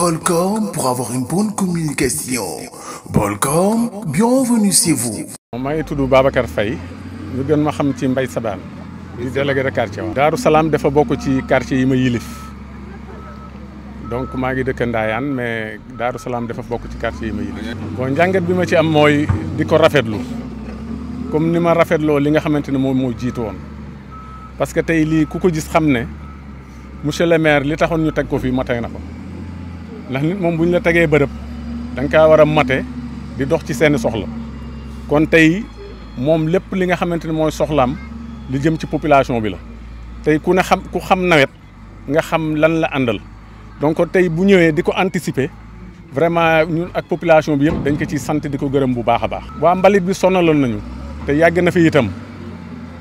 Bolcom pour avoir une bonne communication. Bolcom, bienvenue chez vous. maa ngi tudd Babacar Faye ñu gën ma xam ci Mbaye Sabane di délégué de quartier wa Daaru Salaam dafa bokk ci quartier yi ma yilif donc maa ngi dëkk Ndayane mais Daaru Salaam dafa bokk ci quartier yi ma yilif bon njàngat bi ma ci am mooy di ko rafetlu comme ni ma rafetloo li nga xamante ne moom moo jiitu woon parce que tey lii ku ko gis xam ne monsieur le maire li taxoon ñu teg ko fii matee na ko ndax nit moom bu ñu la tegee bërëb da nga kaa war a mate di dox ci seeni soxla kon tey moom lépp li nga xamante ne mooy soxlaam li jëm ci population bi la tey ku xam nawet nga xam lan la àndal donc tey bu ñëwee di ko anticiper vraiment ñun ak population bi yëpp dañ ko ciy sant di ko gërëm bu baax a baax. waa mbalit bi sonaloon nañu te yàgg na fi itam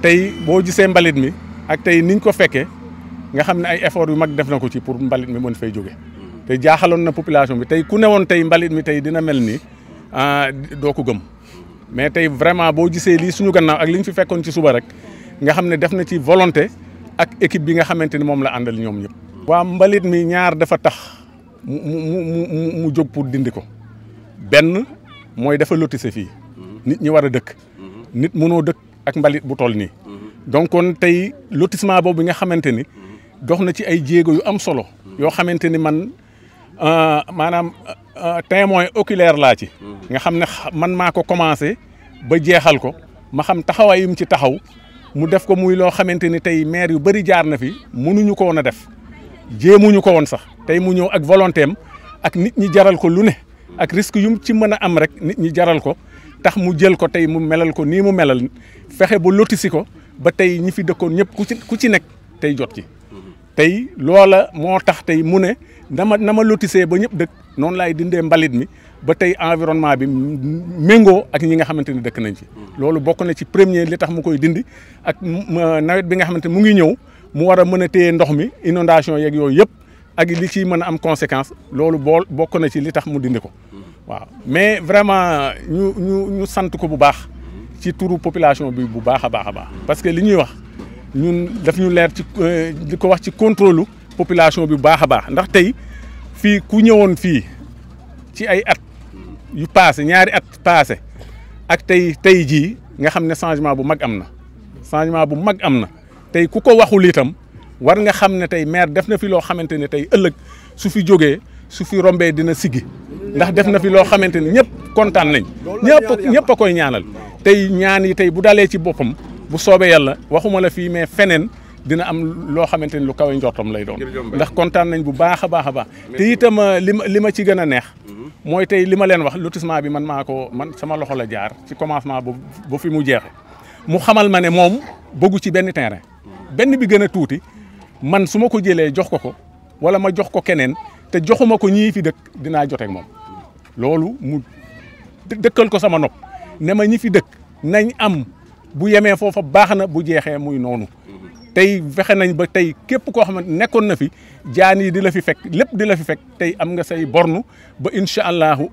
tey boo gisee mbalit mi ak tey niñ ko fekkee nga xam ne ay effort yu mag def na ko ci pour mbalit mi mën fay jóge te jaaxaloon na population bi tey ku newoon tey mbalit mi tey dina mel ni doo ko gëm. mais tey vraiment boo gisee lii suñu gannaaw ak li ñu fi fekkoon ci suba rek nga xam ne def na ci volonté ak équipe bi nga xamante ni moom la àndal ñoom ñëpp. waa mbalit mi ñaar dafa tax mu jóg pour dindi ko benn mooy dafa lotissé fii nit ñi war a dëkk nit mënoo dëkk ak mbalit bu toll nii donc kon tey lotissement boobu nga xamante ni dox na ci ay jéego yu am solo yoo xamante ni man maanaam témoin oculaire laa ci nga xam ne man maa ko commencé ba jeexal ko ma xam taxawaay yum ci taxaw mu def ko muy loo xamante ni tey maire yu bëri jaar na fi mënuñu ko woon a def jéemuñu ko woon sax tey mu ñëw ak volonté am ak nit ñi jaral ko lu ne ak risque yum ci mën a am rek nit ñi jaral ko tax mu jël ko tey mu melal ko nii mu melal fexe ba lotisi ko ba tey ñi fi dëkkoon ñëpp ku ci nekk tey jot ci tey loola moo tax tey mu ne na ma lotisee ba ñëpp dëkk noonu laay dindee mbalit mi ba tey environnement bi méngoo ak ñi nga xamante ni dëkk nañ fi loolu bokk na ci premier li tax mu koy dindi ak nawet bi nga xamante mu ngi ñëw mu war a mën a téye ndox mi inondation yeeg yooyu yëpp ak li ciy mën a am conséquence loolu bokk na ci li tax mu dindi ko waaw mais vraiment ñu sant ko bu baax ci turu population bi bu baax a baax a baax parce que li ñuy wax ñun daf ñu leer ci di ko wax ci contrôle population bi bu baax a baax ndax tey fii ku ñëwoon fii ci ay at yu passé ñaari at passé ak tey jii nga xam ne changement bu mag am na tey ku ko waxul itam war nga xam ne tey maire def na fi loo xamante ne tey ëllëg su fi jógee su fi rombee dina siggi ndax def na fi loo xamante ni ñëpp kontaan nañ ñëpp a koy ñaanal tey ñaan yi tey bu dalee ci boppam bu soobee yàlla waxuma la fii mais feneen dina am loo xamante ni lu kawe njortam lay doon ndax kontaan nañ bu baax a baax a baax te itam li ma ci gën a neex mooy tey li ma leen wax lotissement bi man sama loxo la jaar ci commencement ba fi mu jeexe mu xamal ma ne moom bëggu ci benn terrain benn bi gën a tuuti man su ma ko jëlee jox ko wala ma jox ko keneen te joxuma ko ñii fi dëkk dinaa joteeg moom loolu mu dëkkal ko sama nopp ne ma ñi fi dëkk nañ am bu yemee foofa baax na bu jeexee muy noonu tey fexe nañ ba tey képp koo xamante nekkoon na fi jaan yi di la fi fekk lépp di la fi fekk tey am nga say bornu ba incha allahu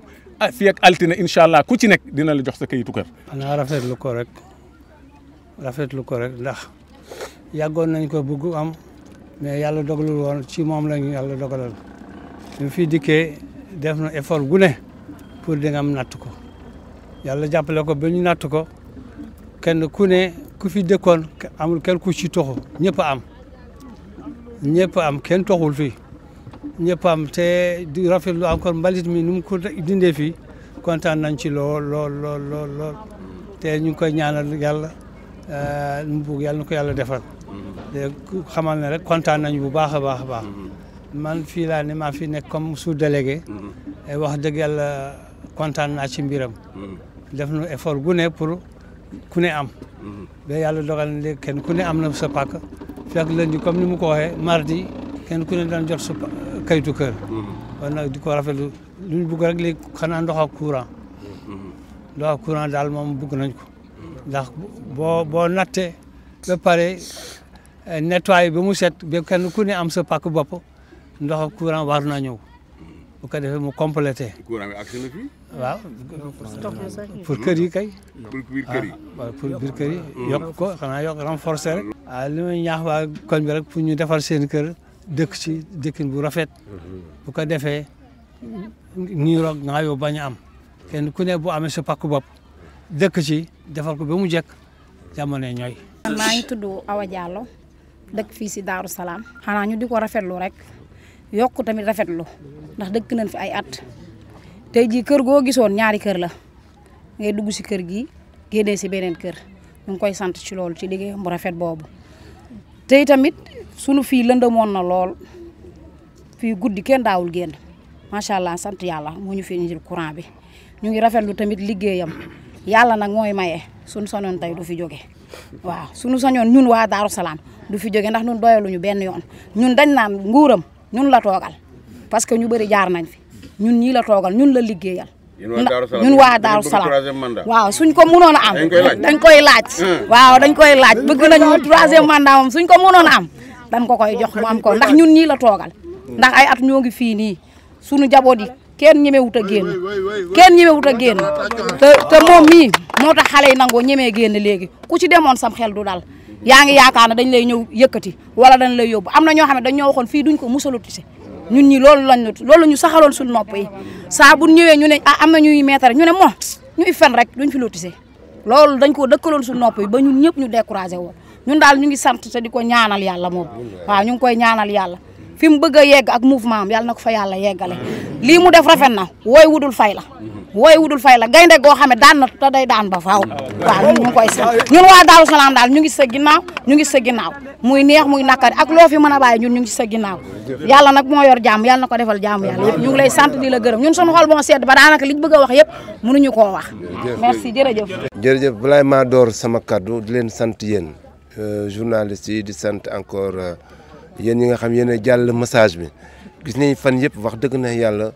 fii ak altine incha allah ku ci nekk dina la jox sa kayitu kër. xanaa rafetlu ko rek ndax yàggoon nañ ko bëgg am mais yàlla dogalul woon ci moom lañu yàlla dogalal ñu fi dikkee def na effort gu ne pour di nga am natt ko yàlla jàppale ko ba ñu natt ko kenn ku ne ku fi dëkkoon amul kenn ku ci toxu ñëpp am kenn toxul fii ñëpp am te di rafetlu encore mbalit mi nu mu ko dindee fii kontaan nañ ci lool te ñu ngi koy ñaanal yàlla nu mu bugg yàlla na ko yàlla defal te xamal ne rek kontaan nañu bu baax a baax man fii laa ne maa fi nekk comme sous-délégué wax dëgg yàlla kontaan naa ci mbiram def na effort gu ne pour ku ne am ba yàlla dogal na léegi kenn ku ne am na sa pàkk fekk lundi comme ni mu ko waxee mardi kenn ku ne daan jot sa kayitu kër kon nag di ko rafetlu lu ñu bugg rek léegi xanaa ndox ak courant daal moom bugg nañ ko ndax boo nattee ba pare nettoyé ba mu set ba kenn ku ne am sa pàkk bopp ndox ak courant war na ñëw bu ko defee mu complété. courant bi agsi na fi. waaw pour kër yi kay. pour biir kër yi. waaw pour biir kër yi yokk ko xanaa yokk renforcer rek. waaw li may ñaax waa koñ bi rek pour ñu defar seen kër dëkk ci dëkkin bu rafet. bu ko defee niiroog ngaayoo bañ a am kenn ku ne bu amee sa pakku bopp dëkk ci defal ko ba mu jekk jamono ñooy. maa ngi tudd Awa Diallo dëkk fii si Daaru Salaam xanaa ñu di ko rafetlu rek yokk tamit rafetlu ndax dëkk nañ fi ay at tey jii kër goo gisoon ñaari kër la ngay dugg si kër gi génnee si beneen kër ñu ngi koy sant ci loolu ci liggéey bu rafet boobu tey tamit sunu fii lëndëmoon na lool fii guddi kenn daawul génn macha allah sant yàlla moo ñu fi indil courant bi ñu ngi rafetlu tamit liggéeyam yàlla nag mooy maye sunu sañoon tey du fi jóge waaw sunu sañoon ñun waa Daaru Salaam du fi jóge ndax ñun doyaluñu benn yoon ñun dañ naan nguuram ñun la toogal parce que ñu bëri jaar nañ fi ñun ñii la toogal ñun la liggéeyal. ñun waa Daaru Salaam waaw suñ ko mënoon a am dañ koy laaj waaw dañ koy laaj bëgg nañu troisième mandat moom suñ ko mënoon a am dañ ko koy jox mu am ko ndax ñun ñii la toogal ndax ay at ñoo ngi fii nii suñu jaboot yi kenn ñemewut a génn kenn ñemewut a génn te moom mii moo tax xale yi nangoo ñemee génn léegi ku ci demoon sam xel du dal yaa ngi yaakaar ne dañ lay ñëw yëkkati wala dañ lay yóbbu am na ñoo xam ne dañ ñoo waxoon fii duñ ko musalutise ñun ñi loolu ñu saxaloon suñu nopp yi saa bu ñëwee ñu ne am na ñuy meetare ñu ne moo ñuy fen rek duñ fi lotise loolu dañ ko dëkkaloon suñu nopp yi ba ñun ñëpp ñu découragé woon ñun daal ñu ngi sant te di ko ñaanal yàlla moom waaw ñu ngi koy ñaanal yàlla fi mu bëgg a yegg ak mouvement am yàlla na ko fa yàlla yeggale lii mu def rafet na wooy wudul fay la gaynde goo xam ne daan na te day daan ba faaw waaw ñun ñu ngi koy sant ñun waa Daaru Salaam daal ñu ngi sa ginnaaw muy neex muy nakari ak loo fi mën a bàyyi ñun ñu ngi sa ginnaaw yàlla nag moo yor jàmm yàlla na ko defal jàmm yàlla yëpp ñu ngi lay sant di la gërëm ñun suñu xol moo sedd ba daanaka liñ bëgg a wax yëpp mënuñu koo wax merci jërëjëf balaa maa door sama kaddu di leen sant yéen journalistes yi di sant encore yéen ñi nga xam yéen a jàll message bi gis nañ fan yëpp wax dëgg na yàlla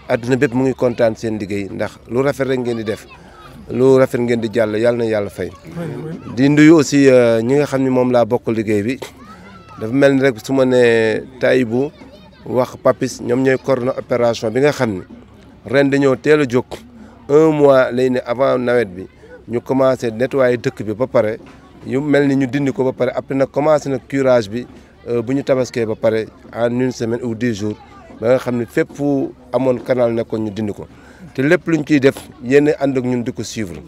adduna bépp mu ngi kontaan seen liggéey ndax lu rafet rek ngeen di def lu rafet ngeen di jàll yàlla na yàlla fay. di nuyu aussi ñi nga xam ne moom laa bokk liggéey bi dafa mel ni rek su ma nee Taïbu wax Papis ñoom ñooy coordonné opération bi nga xam ni ren dañoo teel a jóg 1 mois lay ne avant nawet bi ñu commencé nettoyer dëkk bi ba pare yu mel ni ñu dindi ko ba pare après nag commencé na curage bi. bu ñu tabaskee ba pare en 1 semaine ou 10 jours ba nga xam ne fépp fu amoon canal nekkoon ñu dindi ko te lépp luñ ciy def yéen ànd ak ñun di ko suivre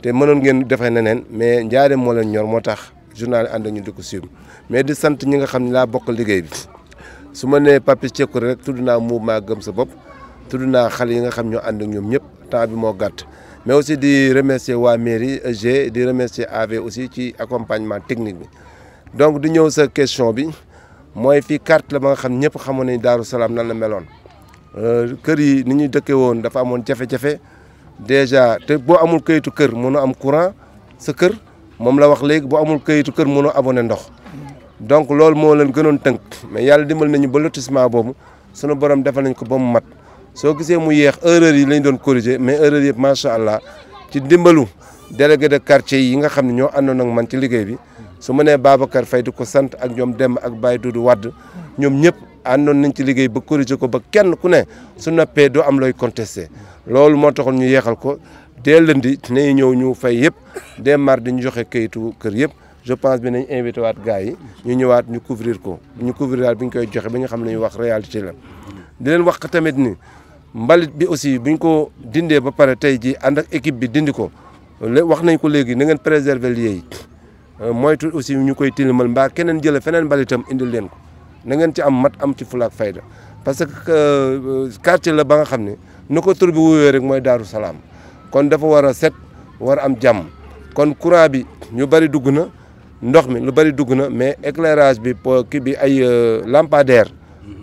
te mënoon ngeen defee neneen mais Njaaréem moo leen ñor moo tax journal yi ànd ak ñun di ko suivre mais di sant ñi nga xam ne laa bokk liggéey bi su ma nee Papis Cekkuri rek tudd naa mouvement gëm sa bopp tudd naa xale yi nga xam ñoo ànd ak ñoom ñëpp temps bi moo gàtt mais aussi di remercier waa mairie EG di remercier AV aussi ci accompagnement technique bi. donc di ñëw sa question bi mooy fii carte la ba nga xam ñëpp xamoon nañ Daaru Salaam nan la meloon kër yi ni ñuy dëkkee woon dafa amoon jafe-jafe déjà te boo amul kayitu kër mënoo am courant sa kër moom la wax léegi boo amul kayitu kër mënoo abonné ndox donc loolu moo leen gënoon tënk mais yàlla dimbal nañu ba lotissement boobu sunu borom defal nañ ko ba mu mat soo gisee mu yéex erreur yi lañ doon corriger mais erreur yëpp macha allah ci dimbalu délégué de quartier yi nga xam ne ñoo àndoon ak man ci liggéey bi. su ma nee Babacar Faye di ko sant ak ñoom Demb ak Baye Doudou Wade ñoom ñëpp àndoon nañ ci liggéey ba corriger ko ba kenn ku ne su noppee doo am looy contesté loolu moo taxoon ñu yeexal ko dès lundi nañu ñëw ñu fay yëpp dès mardi ñu joxe kayitu kër yëpp je pense bi nañ invité waat gars yi ñu ñëwaat ñu couvrir ko ñu couvrir daal bi ñu koy joxe ba ñu xam ne ñu wax réalité la di leen wax tamit ni mbalit bi aussi bu ñu ko dindee ba pare tey ji ànd ak équipe bi dindi ko wax nañ ko léegi na ngeen préserver lieu yi moytu aussi ñu koy tilimal mbaa keneen jële feneen mbalitam indil leen ko na ngeen ci am mat am ci fulaak fayda parce que quartier la ba nga xam ne nu ko tur bi wuyoo rek mooy Daaru Salaam kon dafa war a set war a am jàmm kon courant bi ñu bari dugg na ndox mi lu bari dugg na mais éclairage bi kii bi ay lampadaire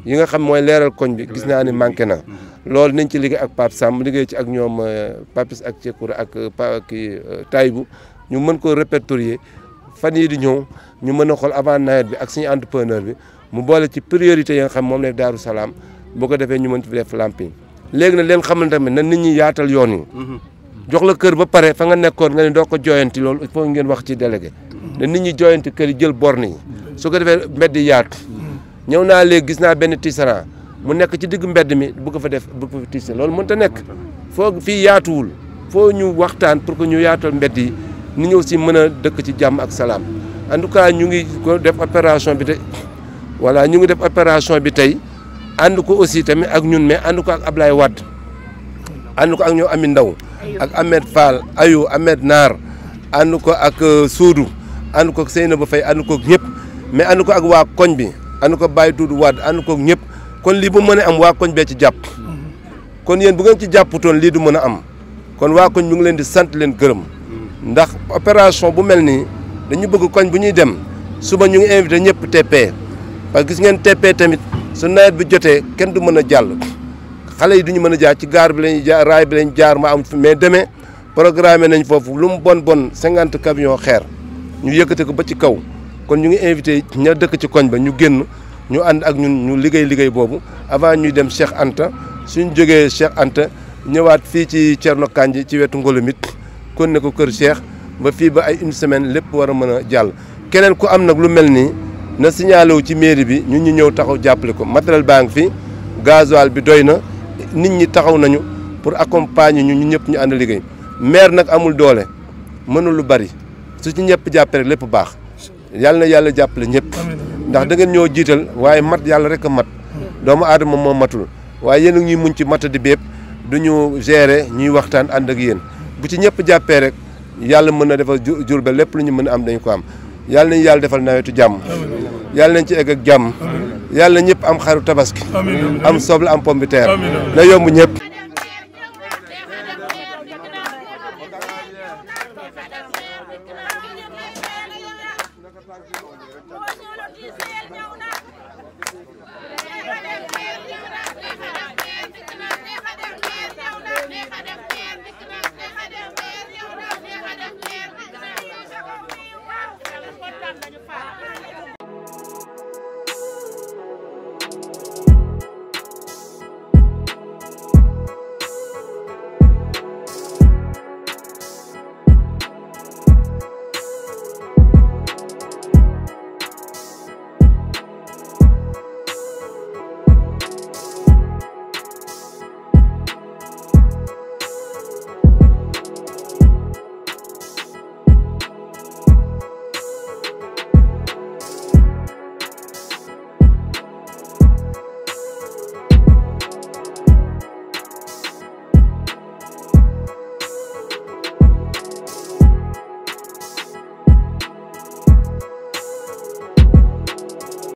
yi nga xam mooy leeral koñ bi gis naa ni manqué na loolu nañ ci liggéey ak Pape Samb liggéey ci ak ñoom Papis ak Cekkuri ak Taïbu ñu mën ko répertorier fan yii di ñëw ñu mën a xool avant nawet bi ak suñu entrepreneur bi mu boole ci priorité yi nga xam moom la Daaru Salaam boo ko defee ñu mën ci def lamping léegi nag leen xamal tamit na nit ñi yaatal yoon yi jox la kër ba pare fa nga nekkoon nga ne doo ko jooyanti loolu il faut ngeen wax ci délégué na nit ñi jooyanti kër yi jël borne yi su ko defee mbedd yi yaatu ñëw naa léegi gis naa benn tisserand mu nekk ci digg mbedd mi bu ko fa def bu ko fa tisse loolu mënut a nekk foo fii yaatuwul foo ñu waxtaan pour que ñu yaatal mbedd yi ni ñëw si mën a dëkk ci jàmm ak salaam en tout cas ñu ngi ko def opération bi tey voilà ñu ngi def opération bi tey ànd ko aussi tamit ak ñun mais ànd ko ak Ablaye Wade ànd ko ak ñoom Ami Ndaw ak Ahmed Fall Ayou Ahmed Naar ànd ko ak Soudou ànd ko ak Seynabou Faye ànd ko ak ñëpp mais ànd ko ak waa koñ bi ànd ko Baye Doudou Wade ànd ko ak ñëpp kon lii bu mën a am waa koñ bee ci jàpp kon yéen bu ngeen ci jàpputoon lii du mën a am kon waa koñ bi ngi leen di sant leen gërëm ndax opération bu mel nii dañu bëgg koñ bu ñuy dem suba ñu ngi invité ñëpp TP parce que gis ngeen TP tamit su nawet bi jotee kenn du mën a jàll xale yi duñu mën a jaar ci gaar bi lañuy jaar raay bi lañ jaar ma am mais demee programmé nañ foofu lu mu bon 50 camions xeer ñu yëkkate ko ba ci kaw kon ñu ngi invité ña dëkk ci koñ ba ñu génn ñu ànd ak ñun ñu liggéey boobu avant ñuy dem Cheikh Anta suñ jógee Cheikh Anta ñëwaat fii ci Thierno Kandji ci wetu Ngolomit kon ne ko kër Cheikh ba fii ba ay une semaine lépp war a mën a jàll keneen ku am nag lu mel nii na signalé wu ci mairie bi ñun ñu ñëw taxaw jàppale ko matériel baa ngi fi gasoil bi doy na nit ñi taxaw nañu pour accompagner ñu ñëpp ñu ànd liggéey maire nag amul doole mënul lu bari su ci ñëpp jàppee rek lépp baax yàlla na yàlla jàppale ñëpp ndax da ngeen ñoo jiital waaye mat yàlla rek a mat doomu aadama moo matul waaye yéen a ñuy muñ ci matadi bépp du ñu gérer ñuy waxtaan ànd ak yéen bu ci ñëpp jàppee rek yàlla mën na defal jur ba lépp lu ñu mën a am dañu ko am yàlla nañu yàlla defal nawetu jàmm yàlla nañ ci egg ak jàmm yàlla ñëpp am xaru tabaski am soble am pomme de terre na yomb ñëpp